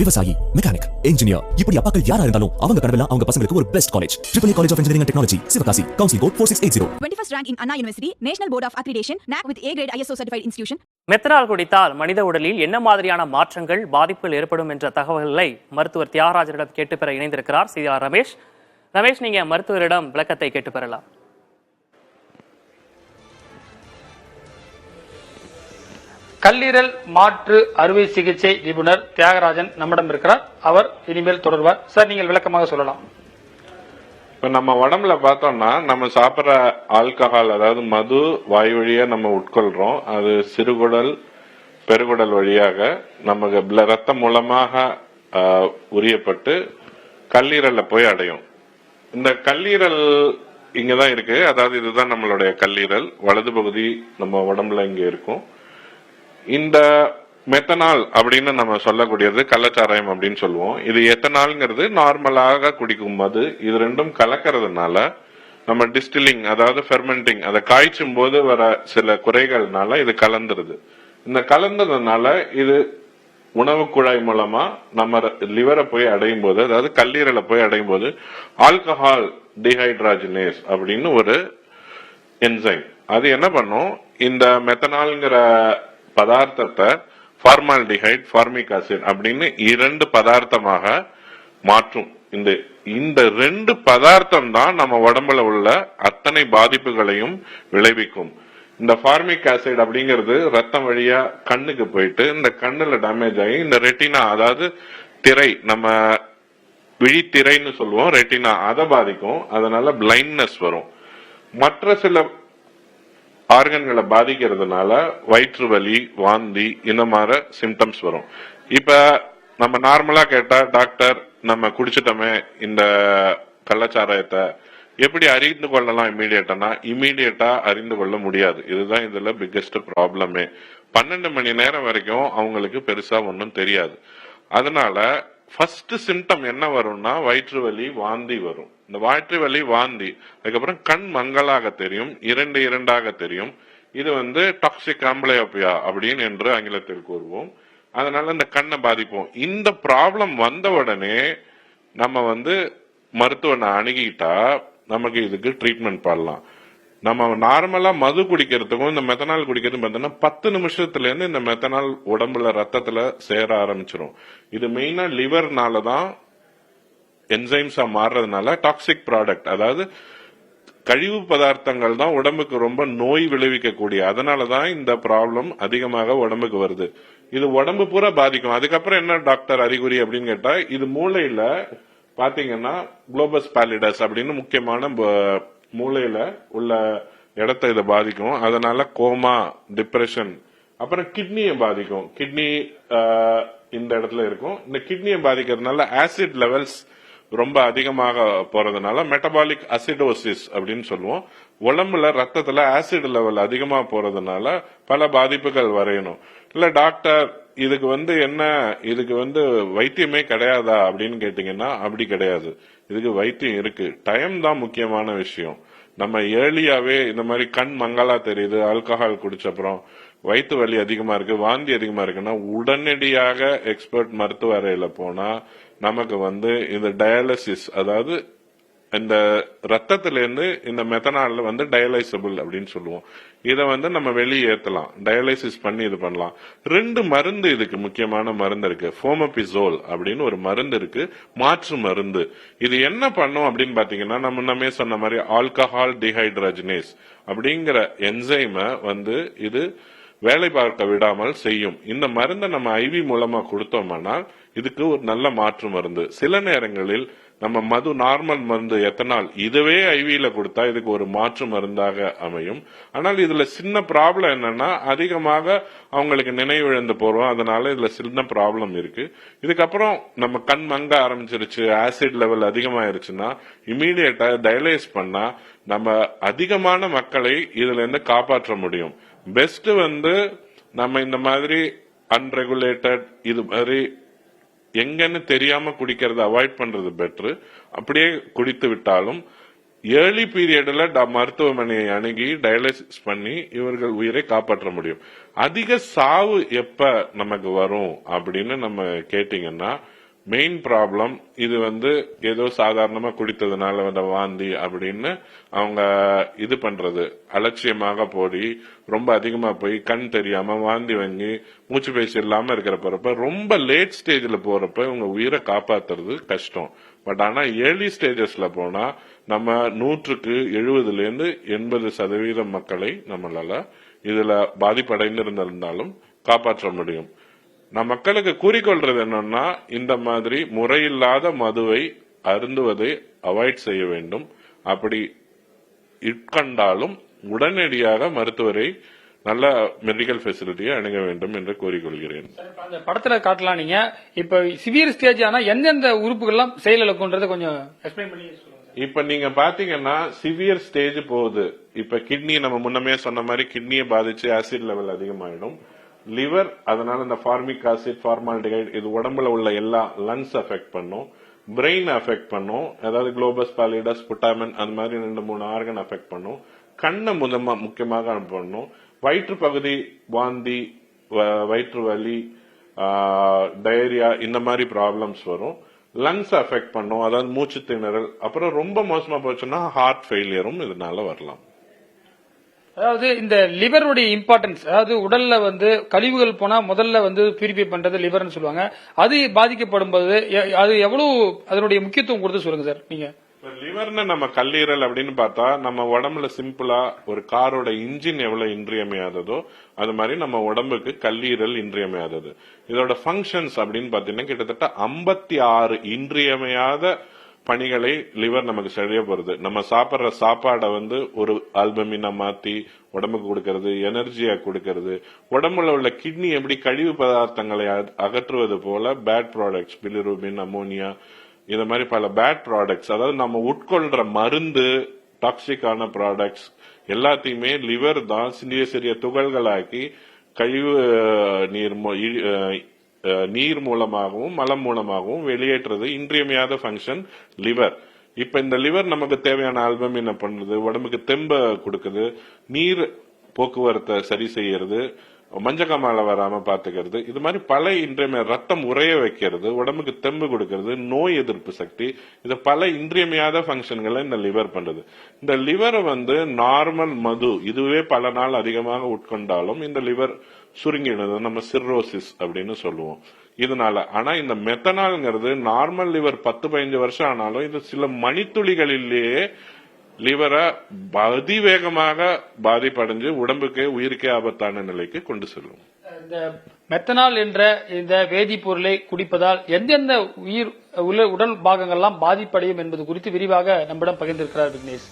விவசாயி, mechanic, engineer, இப்படி அப்பாக்கள் யாரா இருந்தாலும் அவங்க கனவெல்லாம் அவங்க பசங்களுக்கு ஒரு best college. EEE College of Engineering and Technology, Sivakasi. Counseling code 4680. 21st rank in Anna University, National Board of Accreditation, NAC with A grade ISO certified institution. Methanol குடித்தால் மனித உடலில் என்ன மாதிரியான மாற்றங்கள், பாதிப்புகள் ஏற்படும் என்ற தகவல்களை மருத்துவர் தியாகராஜனிடம் கேட்டு பெற இணைந்திருக்கிறார் CR ரமேஷ். ரமேஷ், நீங்க மருத்துவரிடம் விளக்கத்தை கேட்டு பெறலாம். கல்லீரல் மாற்று அறுவை சிகிச்சை நிபுணர் தியாகராஜன் நம்மிடம் இருக்கிறார். அவர் இனிமேல் தொடர்வார். சார், நீங்கள் விளக்கமாக சொல்லலாம். இப்ப நம்ம உடம்புல பார்த்தோம்னா, நம்ம சாப்பிட்ற ஆல்கஹால், அதாவது மது வாய் வழியா நம்ம உட்கொள்றோம். அது சிறுகுடல், பெருகுடல் வழியாக நமக்கு ரத்தம் மூலமாக உரியப்பட்டு கல்லீரல்ல போய் அடையும். இந்த கல்லீரல் இங்கதான் இருக்கு. அதாவது இதுதான் நம்மளுடைய கல்லீரல். வலது பகுதி நம்ம உடம்புல இங்க இருக்கும். இந்த மெத்தனால் அப்படின்னு நம்ம சொல்லக்கூடியது கள்ளச்சாராயம் அப்படின்னு சொல்லுவோம். இது எத்தனால்ங்கிறது நார்மலாக குடிக்கும் மது. இது ரெண்டும் கலக்கிறதுனால நம்ம டிஸ்டிலிங், அதாவது ஃபெர்மெண்டிங், அதை காய்ச்சும் போது வர சில குறைகள்னால இது கலந்துருது. இந்த கலந்ததுனால இது உணவு குழாய் மூலமா நம்ம லிவரை போய் அடையும் போது, அதாவது கல்லீரலை போய் அடையும் போது ஆல்கஹால் டீஹைட்ராஜினேஸ் அப்படின்னு ஒரு என்சைம் அது என்ன பண்ணும், இந்த மெத்தனால்ங்கிற பதார்த்தத்தை ஃபார்மால்டிஹைட், ஃபார்மிக் ஆசிட் அப்படின்னு இரண்டு பதார்த்தமாக மாற்றும். இந்த ரெண்டு பதார்த்தம் தான் நம்ம உடம்புல உள்ள அத்தனை பாதிப்புகளையும் விளைவிக்கும். இந்த ஃபார்மிக் ஆசிட் அப்படிங்கிறது ரத்தம் வழியா கண்ணுக்கு போயிட்டு இந்த கண்ணுல டேமேஜ் ஆகி இந்த ரெட்டினா, அதாவது திரை, நம்ம விழித்திரைன்னு சொல்லுவோம், ரெட்டினா, அதை பாதிக்கும். அதனால பிளைண்ட்னஸ் வரும். மற்ற சில ஆர்கன்களை பாதிக்கிறதுனால வயிற்று வலி, வாந்தி, இந்த மாதிரி சிம்டம்ஸ் வரும். இப்ப நம்ம நார்மலா கேட்டா, டாக்டர் நம்ம குடிச்சிட்டோமே இந்த கள்ளச்சாராயத்தை எப்படி அறிந்து கொள்ளலாம் இமீடியட்டா அறிந்து கொள்ள முடியாது. இதுதான் இதுல பிக்கெஸ்ட் ப்ராப்ளமே. 12 மணி நேரம் வரைக்கும் அவங்களுக்கு பெருசா ஒன்றும் தெரியாது. அதனால ஃபர்ஸ்ட் சிம்டம் என்ன வரும்னா வயிற்று வலி, வாந்தி வரும். இந்த வயிற்று வலி, வாந்தி, அதுக்கப்புறம் கண் மங்கலாக தெரியும், இரண்டாக தெரியும். இது டாக்ஸிக் ஆம்பிளையோபியா அப்படின்னு என்று ஆங்கிலத்தில் கூறுவோம். அதனால இந்த கண்ணை பாதிப்போம். இந்த ப்ராப்ளம் வந்த உடனே நம்ம மருத்துவனை அணுகிட்டா நமக்கு இதுக்கு ட்ரீட்மெண்ட் பண்ணலாம். நம்ம நார்மலா மது குடிக்கிறதுக்கும் இந்த மெத்தனால் குடிக்கிறதுக்கும் பார்த்தோம்னா 10 நிமிஷத்துல இருந்து இந்த மெத்தனால் உடம்புல ரத்தத்துல சேர ஆரம்பிச்சிடும். இது மெயினா லிவர்னாலதான் என்சைம்ஸா மாறுறதுனால டாக்ஸிக் ப்ராடக்ட், அதாவது கழிவு பதார்த்தங்கள் தான் உடம்புக்கு ரொம்ப நோய் விளைவிக்கக்கூடிய. அதனாலதான் இந்த ப்ராப்ளம் அதிகமாக உடம்புக்கு வருது. இது உடம்பு பூரா பாதிக்கும். அதுக்கப்புறம் என்ன டாக்டர் அறிகுறி அப்படின்னு கேட்டா, இது மூளையில பாத்தீங்கன்னா குளோபஸ் பாலிடஸ் அப்படின்னு முக்கியமான மூளையில உள்ள இடத்தை இதை பாதிக்கும். அதனால கோமா, டிப்ரெஷன், அப்புறம் கிட்னியை பாதிக்கும். கிட்னி இந்த இடத்துல இருக்கும். இந்த கிட்னியை பாதிக்கிறதுனால ஆசிட் லெவல்ஸ் ரொம்ப அதிகமாக போறதுனால மெட்டபாலிக் அசிடோசிஸ் அப்படின்னு சொல்லுவோம். உடம்புல ரத்தத்துல ஆசிட் லெவல் அதிகமா போறதுனால பல பாதிப்புகள் வரையணும். இல்ல டாக்டர் இதுக்கு என்ன, இதுக்கு வைத்தியமே கிடையாதா அப்படின்னு கேட்டீங்கன்னா அப்படி கிடையாது. இதுக்கு வைத்தியம் இருக்கு. டைம் தான் முக்கியமான விஷயம். நம்ம ஏர்லியாவே இந்த மாதிரி கண் மங்களா தெரியுது, ஆல்கஹால் குடிச்ச அப்புறம் வயிற்று வலி அதிகமா இருக்கு, வாந்தி அதிகமா இருக்குன்னா உடனடியாக எக்ஸ்பர்ட் மருத்துவ அறையில போனா நமக்கு இந்த டயாலிசிஸ், அதாவது இந்த ரத்தத்துல இருந்து இந்த மெத்தனால் டயலைசபிள் அப்படின்னு சொல்லுவோம். இதை நம்ம வெளியேற்றலாம், டயாலிசிஸ் பண்ணி இது பண்ணலாம். 2 மருந்து இதுக்கு முக்கியமான மருந்து இருக்கு. ஃபோமபிசோல் அப்படின்னு ஒரு மருந்து இருக்கு, மாற்று மருந்து. இது என்ன பண்ணும் அப்படின்னு பாத்தீங்கன்னா, நம்ம சொன்ன மாதிரி ஆல்கஹால் டீஹைட்ராஜினேஸ் அப்படிங்கிற என்சைமை இது வேலை பார்க்க விடாமல் செய்யும். இந்த மருந்தை நம்ம ஐவி மூலமா கொடுத்தோம்னா இதுக்கு ஒரு நல்ல மாற்று மருந்து. சில நேரங்களில் நம்ம மது, நார்மல் மருந்து எத்தனால், இதுவே ஐவியில கொடுத்தா இதுக்கு ஒரு மாற்று மருந்தாக அமையும். ஆனால் இதுல சின்ன ப்ராப்ளம் என்னன்னா, அதிகமாக அவங்களுக்கு நினைவிழந்து போறோம். அதனால இதுல சின்ன ப்ராப்ளம் இருக்கு. இதுக்கப்புறம் நம்ம கண் மங்க ஆரம்பிச்சிருச்சு, ஆசிட் லெவல் அதிகமாயிருச்சுன்னா இமீடியட்டா டயலைஸ் பண்ணா நம்ம அதிகமான மக்களை இதுல இருந்து காப்பாற்ற முடியும். பெஸ்ட் நம்ம இந்த மாதிரி அன்ரெகுலேட்டட், இது மாதிரி எங்கன்னு தெரியாம குடிக்கிறத அவாய்ட் பண்றது பெட்ரு. அப்படியே குடித்து விட்டாலும் ஏர்லி பீரியட்ல மருத்துவமனையை அணுகி டயாலிசிஸ் பண்ணி இவர்கள் உயிரை காப்பாற்ற முடியும். அதிக சாவு எப்ப நமக்கு வரும் அப்படின்னு நம்ம கேட்டீங்கன்னா, மெயின் ப்ராப்ளம் இது ஏதோ சாதாரணமா குடித்ததுனால வந்த வாந்தி அப்படின்னு அவங்க இது பண்றது, அலட்சியமாக போடி ரொம்ப அதிகமா போய் கண் தெரியாம வாந்தி வாங்கி மூச்சு பேச்சு இல்லாம இருக்கிறப்ப ரொம்ப லேட் ஸ்டேஜ்ல போறப்ப இவங்க உயிரை காப்பாத்துறது கஷ்டம். பட் ஆனா ஏர்லி ஸ்டேஜஸ்ல போனா நம்ம 100க்கு 70லேருந்து 80% மக்களை நம்மளால இதுல பாதிப்படைந்திருந்தாலும் காப்பாற்ற முடியும். நான் மக்களுக்கு கூறிக்கொள்றது என்னன்னா, இந்த மாதிரி முறையில்லாத மதுவை அருந்துவதை அவாய்ட் செய்ய வேண்டும். அப்படி இட்கண்டாலும் உடனடியாக மருத்துவரை நல்ல மெடிக்கல் ஃபெசிலிட்டியை அணுக வேண்டும் என்று கூறிக்கொள்கிறேன். அந்த படத்துல காட்டலாம். நீங்க இப்ப சிவியர் ஸ்டேஜ் ஆனா எந்தெந்த உறுப்புகள்லாம் செயலிழக்கும்ன்றத கொஞ்சம் எக்ஸ்பிளைன் பண்ணி சொல்லுங்க. இப்ப நீங்க பாத்தீங்கன்னா சிவியர் ஸ்டேஜ் போகுது. இப்ப கிட்னி நம்ம முன்னமே சொன்ன மாதிரி கிட்னியை பாதிச்சு ஆசிட் லெவல் அதிகமாயிடும். லிவர், அதனால இந்த ஃபார்மிக் ஆசிட், ஃபார்மால்டிஹைட் இது உடம்புல உள்ள எல்லா லங்ஸ் அஃபெக்ட் பண்ணும். பிரெயின் அஃபெக்ட் பண்ணும், அதாவது குளோபஸ் பாலிடஸ், புட்டாமன் அந்த மாதிரி 2-3 ஆர்கன் அஃபெக்ட் பண்ணும். கண்ணை முக்கியமாக பண்ணும். வயிற்று பகுதி வாந்தி, வயிற்று வலி, டயரியா இந்த மாதிரி ப்ராப்ளம்ஸ் வரும். லங்ஸ் அஃபெக்ட் பண்ணும், அதாவது மூச்சு திணறல். அப்புறம் ரொம்ப மோசமா போச்சுன்னா ஹார்ட் ஃபெயிலியரும் இதனால வரலாம். அதாவது இந்த லிவருடைய இம்பார்ட்டன்ஸ், அதாவது உடல்ல கழிவுகள் போனா முதல்ல பியூரிஃபை பண்றது லிவர்னு சொல்லுவாங்க. அது பாதிக்கப்படும் போது அது எவ்வளவு அதனுடைய முக்கியத்துவம் கொடுத்து சொல்லுங்க சார் நீங்க. லிவர்னு நம்ம கல்லீரல் அப்படின்னு பார்த்தா, நம்ம உடம்புல சிம்பிளா ஒரு காரோட இன்ஜின் எவ்வளவு இன்றியமையாததோ அது மாதிரி நம்ம உடம்புக்கு கல்லீரல் இன்றியமையாதது. இதோட ஃபங்க்ஷன்ஸ் அப்படின்னு பாத்தீங்கன்னா கிட்டத்தட்ட 56 இன்றியமையாத பணிகளை லிவர் நமக்கு செய்ய போறது. நம்ம சாப்பிடுற சாப்பாடை ஒரு ஆல்பமினா மாத்தி உடம்புக்கு கொடுக்கறது, எனர்ஜியா கொடுக்கறது. உடம்புல உள்ள கிட்னி எப்படி கழிவு பதார்த்தங்களை அகற்றுவது போல பேட் ப்ராடக்ட்ஸ், பிலிரூபின், அமோனியா இந்த மாதிரி பல பேட் ப்ராடக்ட்ஸ், அதாவது நம்ம உட்கொள்ற மருந்து, டாக்ஸிக்கான ப்ராடக்ட்ஸ் எல்லாத்தையுமே லிவர் தான் சிறிய சிறிய துகள்களாக்கி கழிவு நீர் மூலமாகவும் மலம் மூலமாகவும் வெளியேற்றுறது இன்றியமையாத ஃபங்க்ஷன் லிவர். இப்ப இந்த லிவர் நமக்கு தேவையான ஆல்பம் என்ன பண்றது, உடம்புக்கு தெம்ப கொடுக்குது, நீர் போக்குவரத்தை சரி செய்யறது, மஞ்சக்காமால வராம பாத்துக்கிறது, இது மாதிரி பல இன்றியமைய ரத்தம் உறைய வைக்கிறது, உடம்புக்கு தெம்பு கொடுக்கிறது, நோய் எதிர்ப்பு சக்தி, இது பல இன்றியமையாத ஃபங்க்ஷன்களை இந்த லிவர் பண்றது. இந்த லிவரை நார்மல் மது இதுவே பல நாள் அதிகமாக உட்கொண்டாலும் இந்த லிவர் சுருங்கிடுது, நம்ம சிர்ரோசிஸ் அப்படின்னு சொல்லுவோம். இதனால ஆனா இந்த மெத்தனால்ங்கிறது நார்மல் லிவர் 10-15 வருஷம் ஆனாலும் இது சில மணித்துளிகளிலேயே லிவரை அதிவேகமாக பாதிப்படைஞ்சு உடம்புக்கு உயிருக்கே ஆபத்தான நிலைக்கு கொண்டு செல்லும். இந்த மெத்தனால் என்ற இந்த வேதிப்பொருளை குடிப்பதால் எந்தெந்த உடல் பாகங்கள்லாம் பாதிப்படையும் என்பது குறித்து விரிவாக நம்மிடம் பகிர்ந்திருக்கிறார் விக்னேஷ்.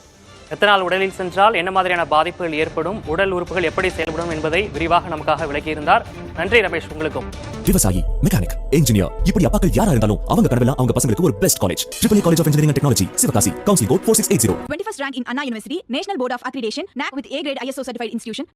எத்தனால் உடலில் சென்றால் என்ன மாதிரியான பாதிப்புகள் ஏற்படும், உடல் உறுப்புகள் எப்படி செயல்படும் என்பதை விரிவாக நமக்காக விளக்கியிருந்தார். நன்றி ரமேஷ். உங்களுக்கும். விவசாயி, மெக்கானிக், இன்ஜினியர் இப்படி அப்பாக்கள் யாரா இருந்தாலும் அவங்க கனவெல்லாம் அவங்க பசங்களுக்கு ஒரு best college. Triple college of engineering and technology, Sivakasi. Counselling code 4680. 21st rank in Anna University, National Board of Accreditation, NAC with A grade ISO certified institution.